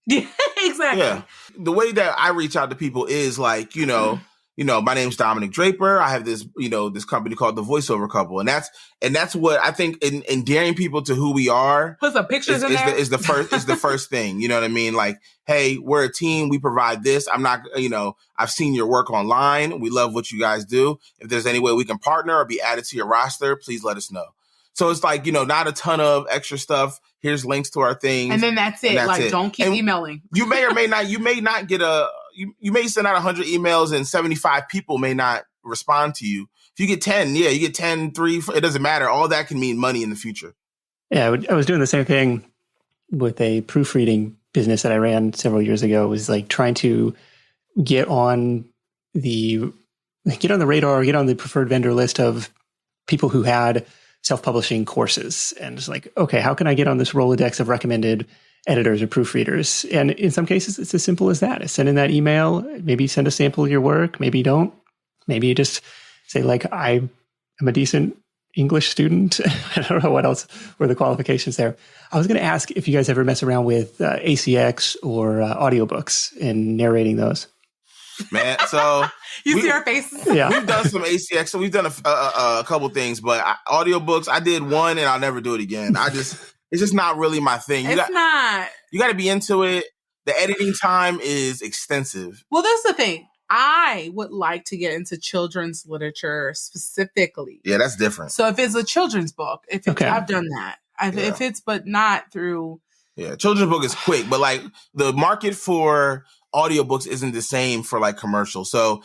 Yeah, exactly. Yeah. The way that I reach out to people is like, my name's Dom Draper. I have this, this company called the Voiceover Couple. And that's what I think endearing people to who we are. Put some pictures in there. Is the first thing. You know what I mean? Like, hey, we're a team. We provide this. I'm not, I've seen your work online. We love what you guys do. If there's any way we can partner or be added to your roster, please let us know. So it's like, not a ton of extra stuff. Here's links to our things. And then that's it. Don't keep emailing. You may or may not, you may send out 100 emails and 75 people may not respond to you. If you get 10, you get 10, 3, it doesn't matter. All that can mean money in the future. Yeah, I was doing the same thing with a proofreading business that I ran several years ago. It was like trying to get on the radar, get on the preferred vendor list of people who had self-publishing courses. And it's like, okay, how can I get on this Rolodex of recommended editors or proofreaders? And in some cases, it's as simple as that. Send in that email, maybe send a sample of your work, maybe you don't. Maybe you just say like, I am a decent English student. I don't know what else were the qualifications there. I was going to ask if you guys ever mess around with ACX or audiobooks and narrating those. Man, so you see our faces. Yeah, we've done some ACX, so we've done a couple things, but audiobooks, I did one and I'll never do it again. It's just not really my thing. You got to be into it. The editing time is extensive. Well, that's the thing. I would like to get into children's literature specifically. Yeah, that's different. So if it's a children's book, I've done that. If it's, but not through. Yeah, children's book is quick, but like the market for audiobooks isn't the same for like commercial. So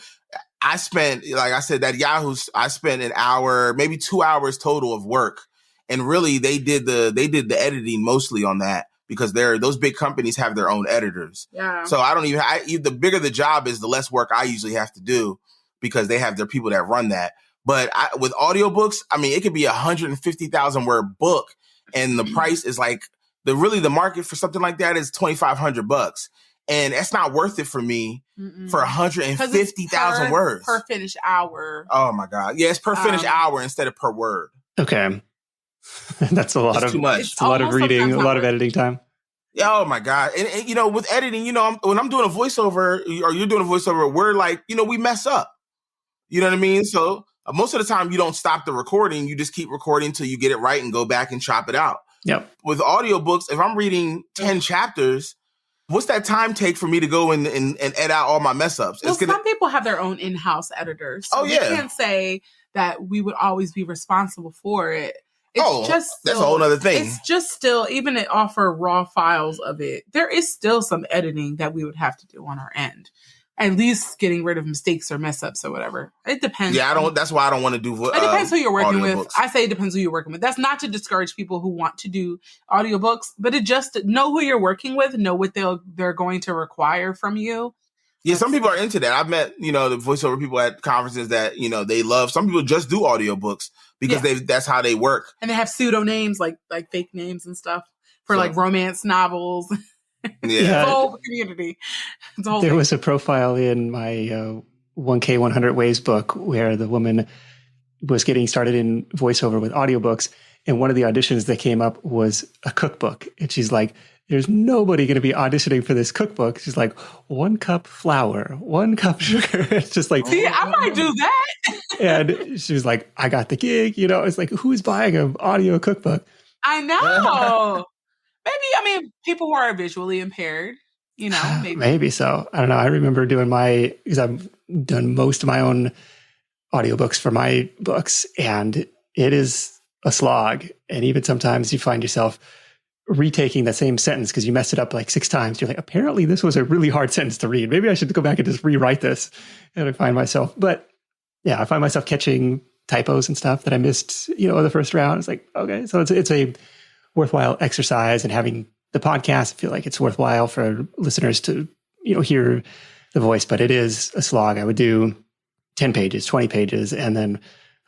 I spent, like I said, I spent an hour, maybe 2 hours total of work. And really they did the editing mostly on that because those big companies have their own editors. Yeah. So the bigger the job is, the less work I usually have to do because they have their people that run that. But with audiobooks, I mean, it could be 150,000 word book and the price is like the market for something like that is $2,500. And that's not worth it for me for 150,000 words. Per finished hour. Oh my God. Yeah, it's per finished hour instead of per word. Okay. That's a lot of too much. It's a lot of reading, a lot of editing time. Yeah, oh my God. And you know, with editing, you know, when I'm doing a voiceover or you're doing a voiceover, we're like, you know, we mess up. You know what I mean? So most of the time you don't stop the recording. You just keep recording until you get it right and go back and chop it out. Yep. With audiobooks, if I'm reading 10 chapters, what's that time take for me to go and edit out all my mess ups? Well, some people have their own in-house editors. So we can't say that we would always be responsible for it. It's that's a whole other thing. It's just still, even it offer raw files of it, there is still some editing that we would have to do on our end. At least getting rid of mistakes or mess ups or whatever. It depends. Yeah, that's why I don't want to do. It depends who you're working with. I say it depends who you're working with. That's not to discourage people who want to do audiobooks, but it just know who you're working with, know what they're going to require from you. Yeah, some people are into that. I've met, you know, the voiceover people at conferences that, you know, they love. Some people just do audiobooks because that's how they work. And they have pseudo-names, like fake names and stuff for like romance novels. Yeah. The whole community. There was a profile in my 1K 100 Ways book where the woman was getting started in voiceover with audiobooks. And one of the auditions that came up was a cookbook. And she's like, there's nobody going to be auditioning for this cookbook. She's like, 1 cup flour, 1 cup sugar. It's just like, see, I might do that. And she was like, I got the gig. You know, it's like, who's buying an audio cookbook? I know. Maybe, people who are visually impaired, you know, maybe so. I don't know. I remember doing because I've done most of my own audiobooks for my books, and it is a slog. And even sometimes you find yourself retaking the same sentence because you messed it up like 6 times. You're like, apparently this was a really hard sentence to read. Maybe I should go back and just rewrite this. And I find myself catching typos and stuff that I missed, you know, the first round. It's like, okay, so it's a worthwhile exercise, and having the podcast, I feel like it's worthwhile for listeners to, you know, hear the voice, but it is a slog. I would do 10 pages, 20 pages, and then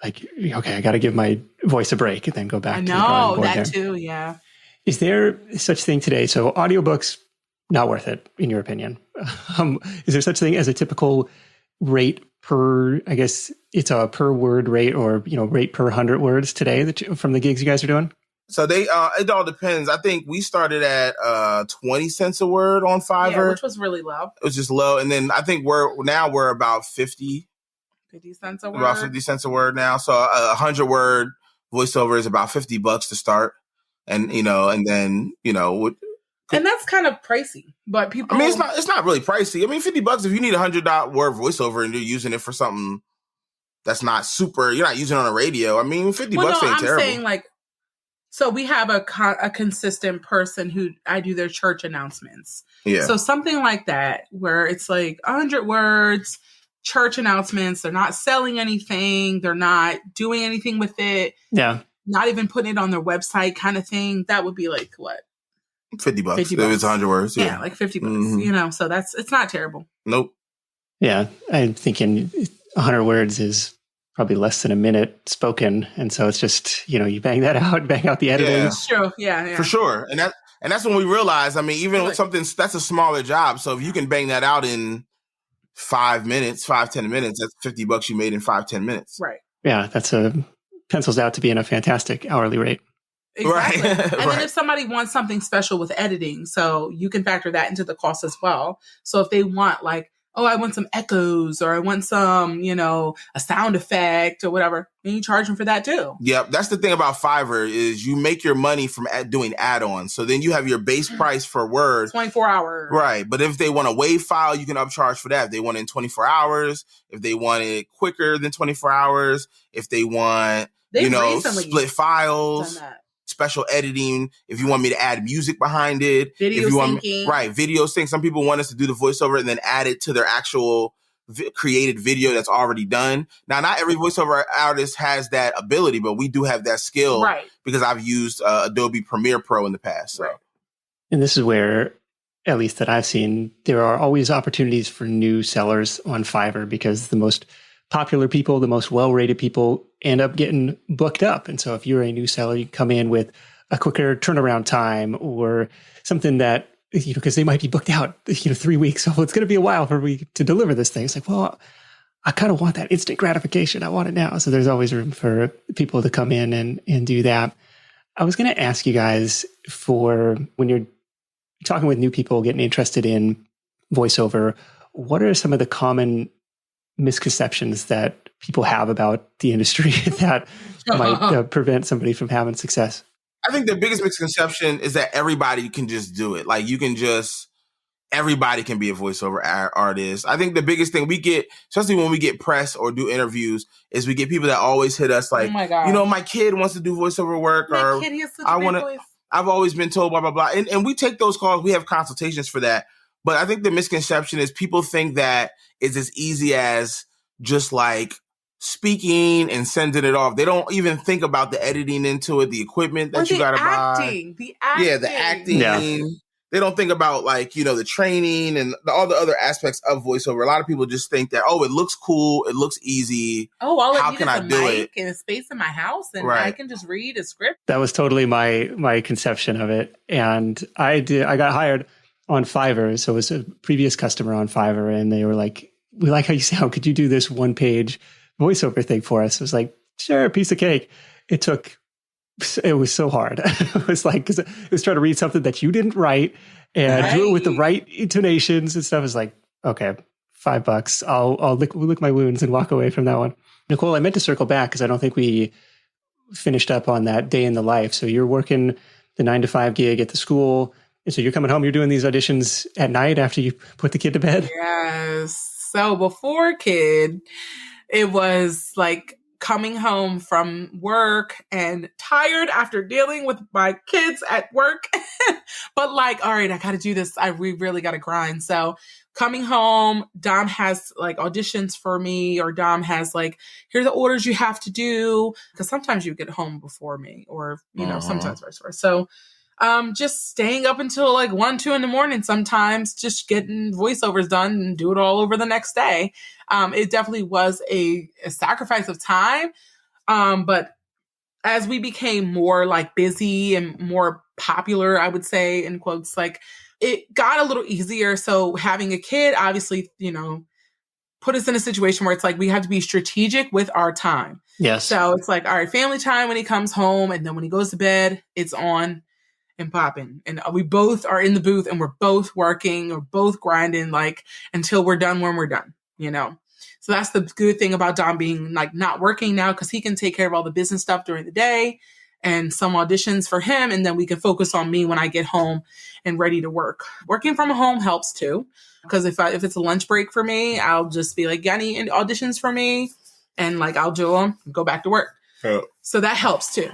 like, okay, I got to give my voice a break and then go back to the drawing board that too. Yeah. Is there such thing today? So audiobooks, not worth it in your opinion. Is there such thing as a typical rate per, I guess it's a per word rate, or, you know, rate per 100 words today from the gigs you guys are doing? So it all depends. I think we started at 20 cents a word on Fiverr, which was really low. It was just low, and then I think we're about 50 cents a word. About 50 cents a word now. So a 100 word voiceover is about $50 to start, and you know, and then you know, and that's kind of pricey. But people, I mean, it's not really pricey. I mean, $50 if you need a 100 word voiceover and you're using it for something that's not super. You're not using it on a radio. I mean, $50 ain't terrible. I'm saying like. So we have a consistent person who I do their church announcements. Yeah. So something like that, where it's like 100 words, church announcements. They're not selling anything. They're not doing anything with it. Yeah. Not even putting it on their website kind of thing. That would be like what? $50. If it's 100 words. Yeah, like $50, you know, so it's not terrible. Nope. Yeah. I'm thinking 100 words is probably less than a minute spoken. And so it's just, you know, you bang out the editing. Yeah. Sure. Yeah. For sure. And that's when we realize, I mean, even with something that's a smaller job. So if you can bang that out in 10 minutes, that's $50 you made in 5-10 minutes. Right. Yeah. That's pencils out to be in a fantastic hourly rate. Exactly. Right. And then if somebody wants something special with editing, so you can factor that into the cost as well. So if they want like, oh, I want some echoes, or I want some, you know, a sound effect or whatever, then you charge them for that too. Yep. That's the thing about Fiverr is you make your money from doing add-ons. So then you have your base price for word. 24 hours. Right. But if they want a WAV file, you can upcharge for that. If they want it in 24 hours, if they want it quicker than 24 hours, if they want, split files. Special editing, if you want me to add music behind it, video syncing. Video sync. Some people want us to do the voiceover and then add it to their actual created video that's already done. Now, not every voiceover artist has that ability, but we do have that skill, right? Because I've used Adobe Premiere Pro in the past. So. Right. And this is where, at least that I've seen, there are always opportunities for new sellers on Fiverr, because the most popular people, the most well-rated people end up getting booked up. And so if you're a new seller, you come in with a quicker turnaround time or something that because they might be booked out, 3 weeks. So it's going to be a while for me to deliver this thing. It's like, well, I kind of want that instant gratification. I want it now. So there's always room for people to come in and do that. I was going to ask you guys, for when you're talking with new people getting interested in voiceover, what are some of the common misconceptions that people have about the industry that might prevent somebody from having success? I think the biggest misconception is that everybody can just do it. Like everybody can be a voiceover artist. I think the biggest thing we get, especially when we get press or do interviews, is we get people that always hit us like, oh my God, my kid wants to do voiceover work, or kid, he has such a great voice. I've always been told blah, blah, blah. And we take those calls. We have consultations for that. But I think the misconception is people think that it's as easy as just like speaking and sending it off. They don't even think about the editing into it, the equipment that you got to buy. The acting. Yeah, the acting. Yeah. They don't think about the training and all the other aspects of voiceover. A lot of people just think that, it looks cool. It looks ezy. Oh, all how I need can is I a do mic it? and a space in my house, and right. I can just read a script. That was totally my conception of it. And I got hired on Fiverr. So it was a previous customer on Fiverr, and they were like, we like how you sound. Could you do this 1-page voiceover thing for us? I was like, sure, piece of cake. It was so hard. It was like, because it was trying to read something that you didn't write and do it with the right intonations and stuff. It's like, okay, $5. I'll lick my wounds and walk away from that one. Nicole, I meant to circle back because I don't think we finished up on that day in the life. So you're working the 9-to-5 gig at the school. And so you're coming home, you're doing these auditions at night after you put the kid to bed? Yes. So before kid, it was like coming home from work and tired after dealing with my kids at work. But like, all right, I got to do this. We really got to grind. So coming home, Dom has like auditions for me, or Dom has like, here are the orders you have to do. Because sometimes you get home before me, or, sometimes vice versa. So just staying up until like 1-2 in the morning, sometimes just getting voiceovers done and do it all over the next day. It definitely was a sacrifice of time. But as we became more like busy and more popular, I would say, in quotes, like it got a little easier. So having a kid, obviously, put us in a situation where it's like we have to be strategic with our time. Yes. So it's like, all right, family time when he comes home, and then when he goes to bed, it's on and popping. And we both are in the booth, and we're both working or both grinding, like until we're done when we're done, So that's the good thing about Dom being like not working now, because he can take care of all the business stuff during the day and some auditions for him. And then we can focus on me when I get home and ready to work. Working from home helps too, because if it's a lunch break for me, I'll just be like, got any auditions for me? And like, I'll do them, go back to work. Oh. So that helps too.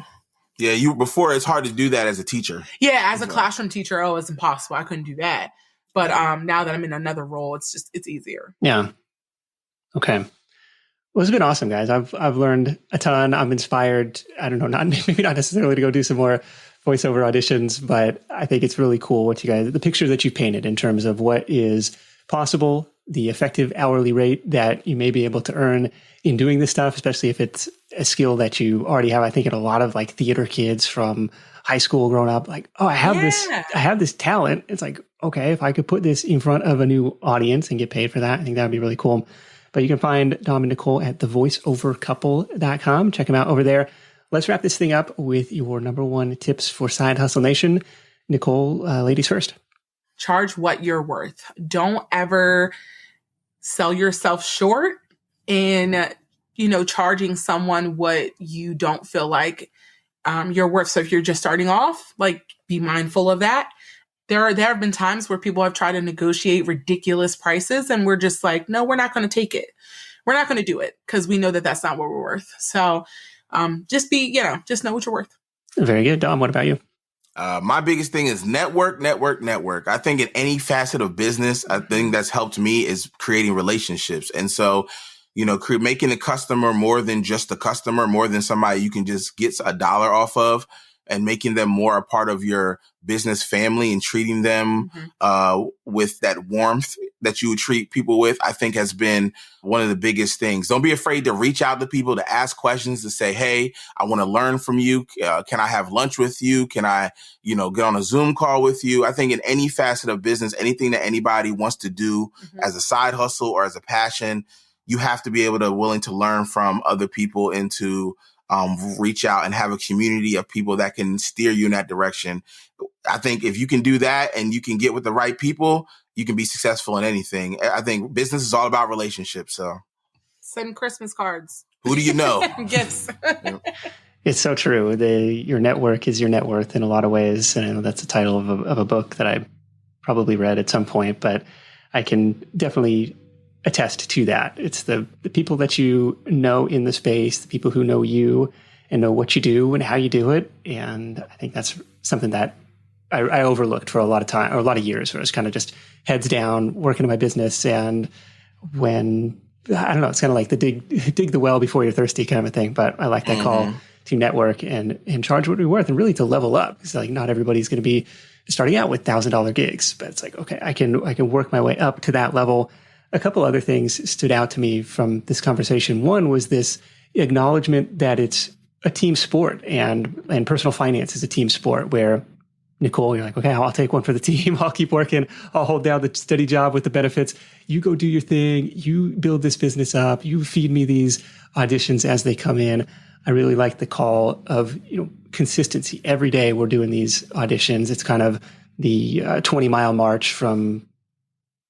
Yeah, before it's hard to do that as a teacher. Yeah, as a classroom teacher, it's impossible. I couldn't do that. But now that I'm in another role, it's easier. Yeah. Okay. Well, it's been awesome, guys. I've learned a ton. I'm inspired. I don't know, maybe not necessarily to go do some more voiceover auditions, but I think it's really cool the picture that you painted in terms of what is possible, the effective hourly rate that you may be able to earn in doing this stuff, especially if it's a skill that you already have. I think in a lot of like theater kids from high school growing up, like, I have this talent. It's like, okay, if I could put this in front of a new audience and get paid for that, I think that would be really cool. But you can find Dom and Nicole at thevoiceovercouple.com. Check them out over there. Let's wrap this thing up with your number one tips for Side Hustle Nation. Nicole, ladies first. Charge what you're worth. Don't ever sell yourself short in, charging someone what you don't feel like you're worth. So if you're just starting off, like, be mindful of that. There have been times where people have tried to negotiate ridiculous prices, and we're just like, no, we're not going to take it. We're not going to do it because we know that that's not what we're worth. So just know what you're worth. Very good. Dom, what about you? My biggest thing is network. I think in any facet of business, I think that's helped me is creating relationships. And so, making a customer more than just a customer, more than somebody you can just get $1 off of. and making them more a part of your business family and treating them with that warmth that you would treat people with, I think has been one of the biggest things. Don't be afraid to reach out to people, to ask questions, to say, hey, I want to learn from you. Can I have lunch with you? Can I, get on a Zoom call with you? I think in any facet of business, anything that anybody wants to do as a side hustle or as a passion, you have to be willing to learn from other people and to reach out and have a community of people that can steer you in that direction. I think if you can do that and you can get with the right people, you can be successful in anything. I think business is all about relationships. So send Christmas cards. Who do you know? Gifts. It's so true. Your network is your net worth in a lot of ways. And I know that's the title of a book that I probably read at some point, but I can definitely attest to that. It's the people that you know in the space, the people who know you and know what you do and how you do it. And I think that's something that I overlooked for a lot of time, or a lot of years, where I was kind of just heads down working in my business. And when, I don't know, it's kind of like the dig the well before you're thirsty kind of a thing. But I like that call to network and charge what we're worth, and really to level up. It's like not everybody's going to be starting out with $1,000 gigs, but it's like, okay, I can work my way up to that level. A couple other things stood out to me from this conversation. One was this acknowledgement that it's a team sport, and personal finance is a team sport, where Nicole, you're like, okay, I'll take one for the team. I'll keep working. I'll hold down the steady job with the benefits. You go do your thing. You build this business up. You feed me these auditions as they come in. I really like the call of, consistency. Every day we're doing these auditions. It's kind of the 20-mile march from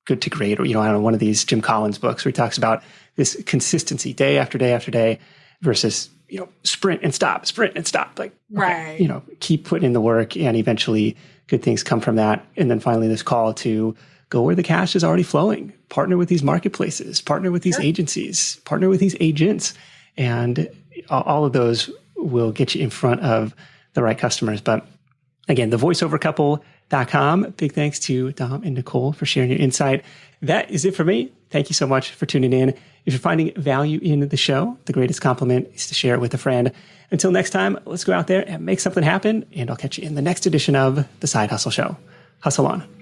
good to great, or, I don't know, one of these Jim Collins books where he talks about this consistency day after day after day versus, sprint and stop. Like, right. Okay, keep putting in the work, and eventually good things come from that. And then finally this call to go where the cash is already flowing, partner with these marketplaces, partner with these agencies, partner with these agents. And all of those will get you in front of the right customers. But again, thevoiceovercouple.com. Big thanks to Dom and Nicole for sharing your insight. That is it for me. Thank you so much for tuning in. If you're finding value in the show, the greatest compliment is to share it with a friend. Until next time, let's go out there and make something happen. And I'll catch you in the next edition of The Side Hustle Show. Hustle on.